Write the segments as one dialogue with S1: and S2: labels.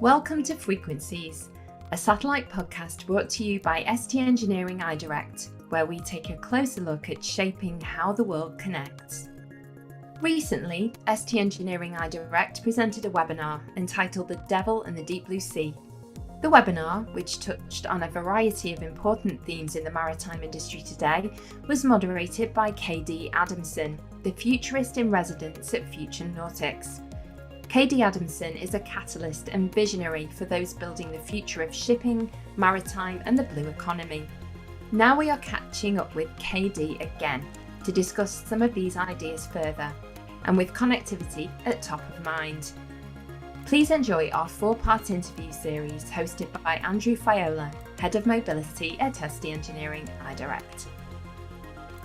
S1: Welcome to Frequencies, a satellite podcast brought to you by ST Engineering iDirect, where we take a closer look at shaping how the world connects. Recently, ST Engineering iDirect presented a webinar entitled The Devil and the Deep Blue Sea. The webinar, which touched on a variety of important themes in the maritime industry today, was moderated by KD Adamson, the Futurist-in-Resident at Futurenautics. KD Adamson is a catalyst and visionary for those building the future of shipping, maritime and the blue economy. Now we are catching up with KD again to discuss some of these ideas further, and with connectivity at top of mind. Please enjoy our 4-part interview series hosted by Andrew Faiola, Head of Mobility at ST Engineering iDirect.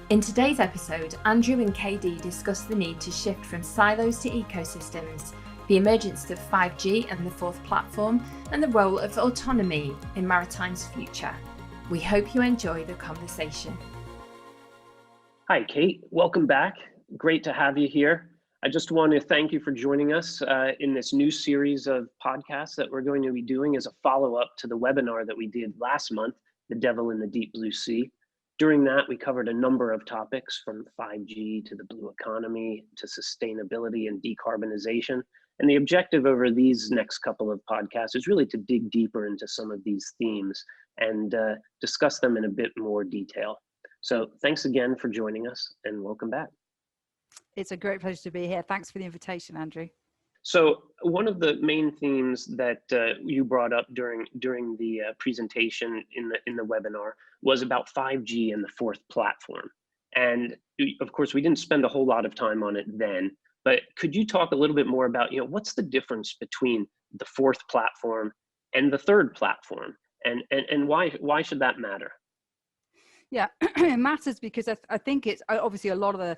S1: In today's episode, Andrew and KD discuss the need to shift from silos to ecosystems, the emergence of 5G and the fourth platform, and the role of autonomy in maritime's future. We hope you enjoy the conversation.
S2: Hi, Kate. Welcome back. Great to have you here. I just want to thank you for joining us in this new series of podcasts that we're going to be doing as a follow-up to the webinar that we did last month, The Devil in the Deep Blue Sea. During that, we covered a number of topics from 5G to the blue economy to sustainability and decarbonization. And the objective over these next couple of podcasts is really to dig deeper into some of these themes and discuss them in a bit more detail. So thanks again for joining us and welcome back.
S3: It's a great pleasure to be here. Thanks for the invitation, Andrew.
S2: So one of the main themes that you brought up during the presentation in the webinar was about 5G and the fourth platform. And of course, we didn't spend a whole lot of time on it then, but could you talk a little bit more about, what's the difference between the fourth platform and the third platform, and why should that matter?
S3: Yeah, it matters because I think it's obviously a lot of the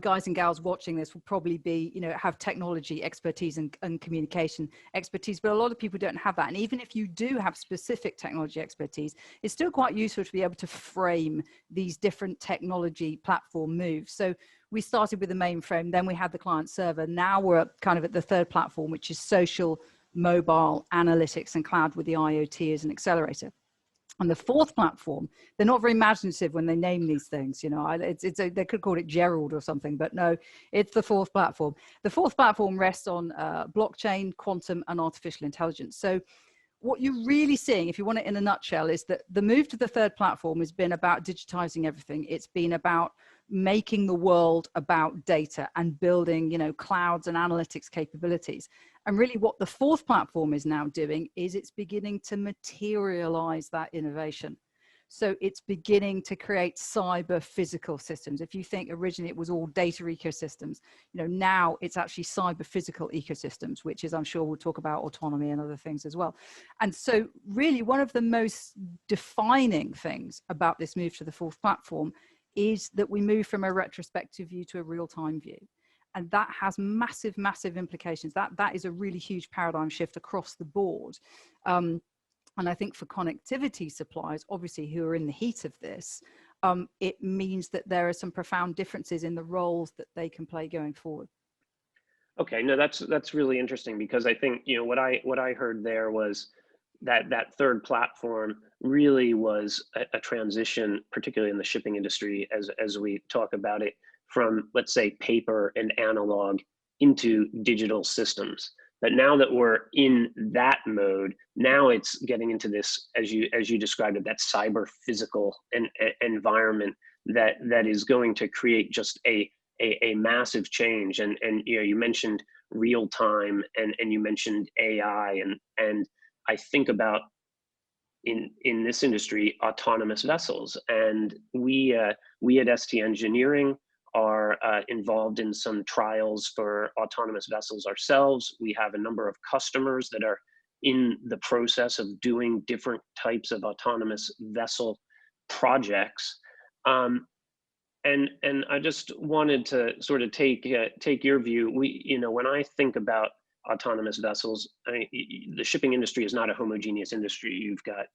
S3: guys and gals watching this will probably be, have technology expertise and communication expertise, but a lot of people don't have that. And even if you do have specific technology expertise, it's still quite useful to be able to frame these different technology platform moves. So we started with the mainframe, then we had the client server. Now we're kind of at the third platform, which is social, mobile, analytics, and cloud with the IoT as an accelerator. And the fourth platform, they're not very imaginative when they name these things. They could call it Gerald or something, but no, it's the fourth platform. The fourth platform rests on blockchain, quantum, and artificial intelligence. So what you're really seeing, if you want it in a nutshell, is that the move to the third platform has been about digitizing everything. It's been about making the world about data and building, clouds and analytics capabilities. And really what the fourth platform is now doing is it's beginning to materialize that innovation. So it's beginning to create cyber physical systems. If you think originally it was all data ecosystems, now it's actually cyber physical ecosystems, which is, I'm sure we'll talk about autonomy and other things as well. And so really one of the most defining things about this move to the fourth platform is that we move from a retrospective view to a real-time view. And that has massive, massive implications. That is a really huge paradigm shift across the board. And I think for connectivity suppliers, obviously, who are in the heat of this, it means that there are some profound differences in the roles that they can play going forward.
S2: Okay, no, that's really interesting, because I think what I heard there was that third platform really was a transition, particularly in the shipping industry, as we talk about it, from, let's say, paper and analog into digital systems. But now that we're in that mode, now it's getting into this, as you described it, that cyber physical environment that is going to create just a massive change. And you mentioned real time and you mentioned AI, and I think about in this industry autonomous vessels, and we at ST Engineering are involved in some trials for autonomous vessels ourselves. We have a number of customers that are in the process of doing different types of autonomous vessel projects. And I just wanted to sort of take your view. When I think about autonomous vessels, the shipping industry is not a homogeneous industry. You've got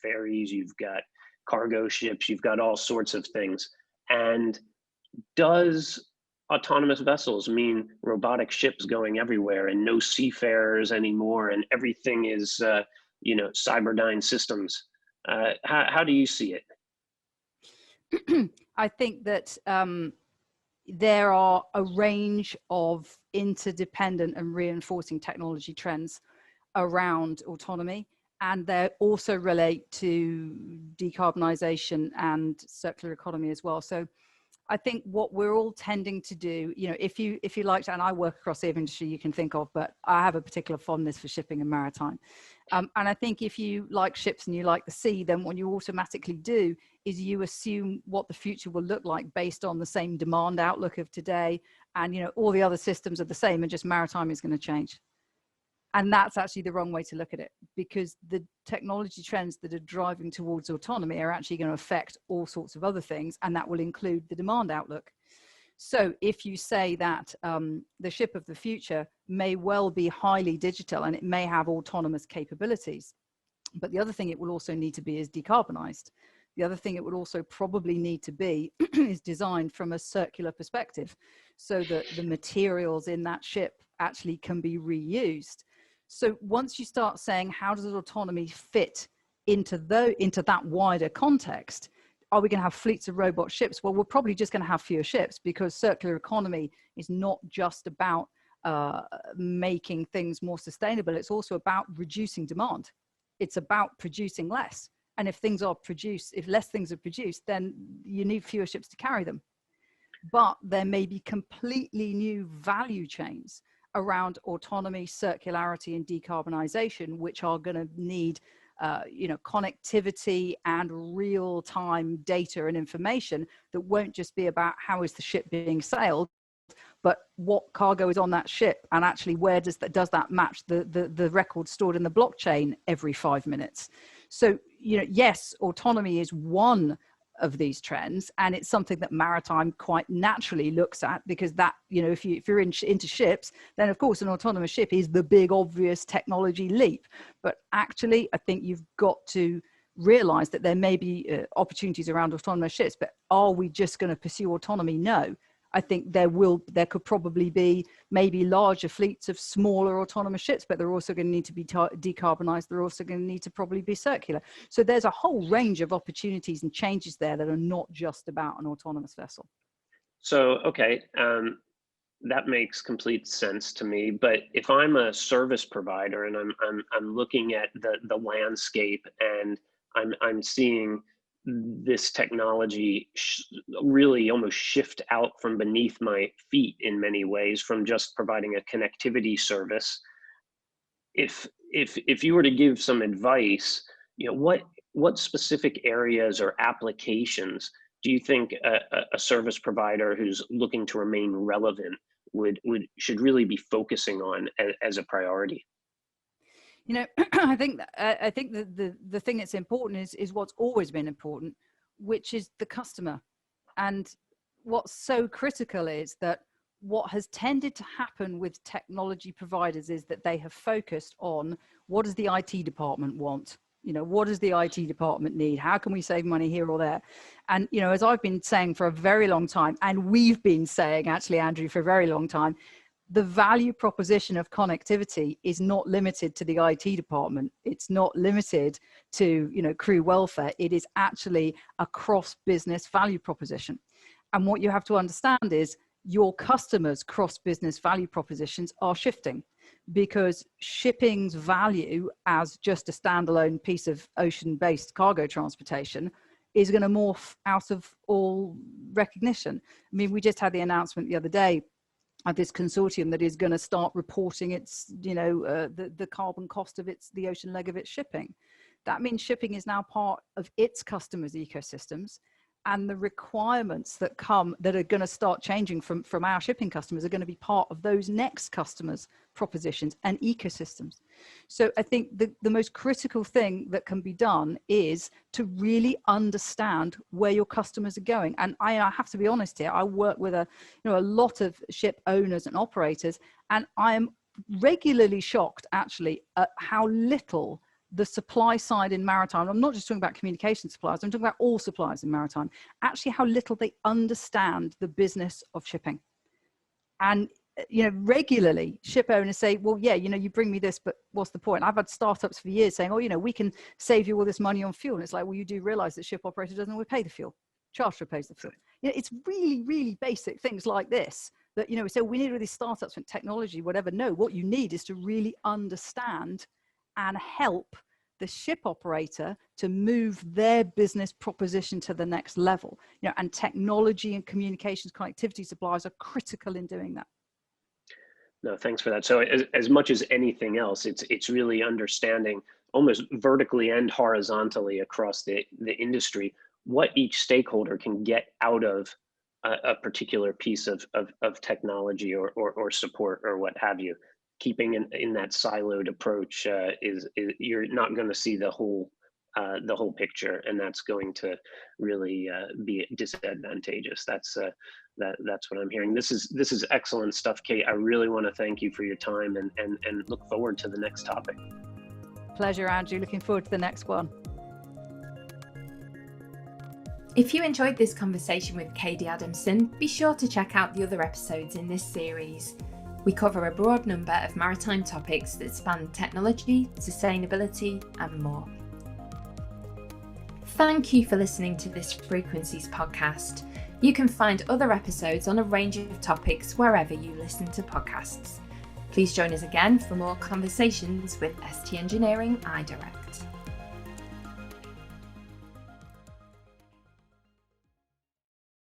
S2: ferries, you've got cargo ships, you've got all sorts of things. And does autonomous vessels mean robotic ships going everywhere and no seafarers anymore, and everything is, Cyberdyne systems. How do you see it?
S3: I think that there are a range of interdependent and reinforcing technology trends around autonomy, and they also relate to decarbonization and circular economy as well. So I think what we're all tending to do, if you like to, and I work across every industry you can think of, but I have a particular fondness for shipping and maritime. And I think if you like ships and you like the sea, then what you automatically do is you assume what the future will look like based on the same demand outlook of today. And, all the other systems are the same, and just maritime is going to change. And that's actually the wrong way to look at it, because the technology trends that are driving towards autonomy are actually going to affect all sorts of other things, and that will include the demand outlook. So if you say that the ship of the future may well be highly digital and it may have autonomous capabilities, but the other thing it will also need to be is decarbonized. The other thing it would also probably need to be is designed from a circular perspective, so that the materials in that ship actually can be reused. So once you start saying, how does autonomy fit into that wider context? Are we going to have fleets of robot ships? Well, we're probably just going to have fewer ships, because circular economy is not just about making things more sustainable. It's also about reducing demand. It's about producing less. And if less things are produced, then you need fewer ships to carry them. But there may be completely new value chains around autonomy, circularity, and decarbonization, which are going to need connectivity and real-time data and information that won't just be about how is the ship being sailed, but what cargo is on that ship, and actually where does that match the record stored in the blockchain every 5 minutes. So yes, autonomy is one of these trends, and it's something that maritime quite naturally looks at, because that, if you're into ships, then of course an autonomous ship is the big obvious technology leap. But actually I think you've got to realize that there may be opportunities around autonomous ships, but are we just going to pursue autonomy? No. I think there could probably be maybe larger fleets of smaller autonomous ships, but they're also going to need to be decarbonized. They're also going to need to probably be circular. So there's a whole range of opportunities and changes there that are not just about an autonomous vessel.
S2: So, okay, that makes complete sense to me. But if I'm a service provider and I'm looking at the landscape, and I'm seeing this technology really almost shift out from beneath my feet in many ways, from just providing a connectivity service. If you were to give some advice, what specific areas or applications do you think a service provider who's looking to remain relevant should really be focusing on as a priority?
S3: I think that the thing that's important is what's always been important, which is the customer. And what's so critical is that what has tended to happen with technology providers is that they have focused on, what does the IT department want? What does the IT department need? How can we save money here or there? And, as I've been saying for a very long time, and we've been saying, actually, Andrew, for a very long time, the value proposition of connectivity is not limited to the IT department. It's not limited to, crew welfare. It is actually a cross-business value proposition. And what you have to understand is your customers' cross-business value propositions are shifting, because shipping's value as just a standalone piece of ocean-based cargo transportation is going to morph out of all recognition. I mean, we just had the announcement the other day of this consortium that is going to start reporting its, the carbon cost of the ocean leg of its shipping. That means shipping is now part of its customers' ecosystems, and the requirements that are going to start changing from our shipping customers are going to be part of those next customers' propositions and ecosystems. So I think the most critical thing that can be done is to really understand where your customers are going. And I have to be honest here, I work with a lot of ship owners and operators, and I am regularly shocked actually at how little the supply side in maritime, I'm not just talking about communication suppliers, I'm talking about all suppliers in maritime, actually how little they understand the business of shipping. And regularly ship owners say, well, yeah, you bring me this, but what's the point? I've had startups for years saying, oh, we can save you all this money on fuel. And it's like, well, you do realize that ship operator doesn't always pay the fuel. Charterer pays the fuel. It's really, really basic things like this that, so we need all these startups and technology, whatever. No, what you need is to really understand and help the ship operator to move their business proposition to the next level. And technology and communications connectivity suppliers are critical in doing that.
S2: No, thanks for that. So as much as anything else, it's really understanding almost vertically and horizontally across the industry what each stakeholder can get out of a particular piece of technology or support or what have you. Keeping in that siloed approach is you're not going to see the whole picture, and that's going to really be disadvantageous. That's what I'm hearing. This is excellent stuff, Kate. I really want to thank you for your time and look forward to the next topic.
S3: Pleasure, Andrew. Looking forward to the next one.
S1: If you enjoyed this conversation with Katie Adamson, be sure to check out the other episodes in this series. We cover a broad number of maritime topics that span technology, sustainability, and more. Thank you for listening to this Frequencies podcast. You can find other episodes on a range of topics wherever you listen to podcasts. Please join us again for more conversations with ST Engineering iDirect.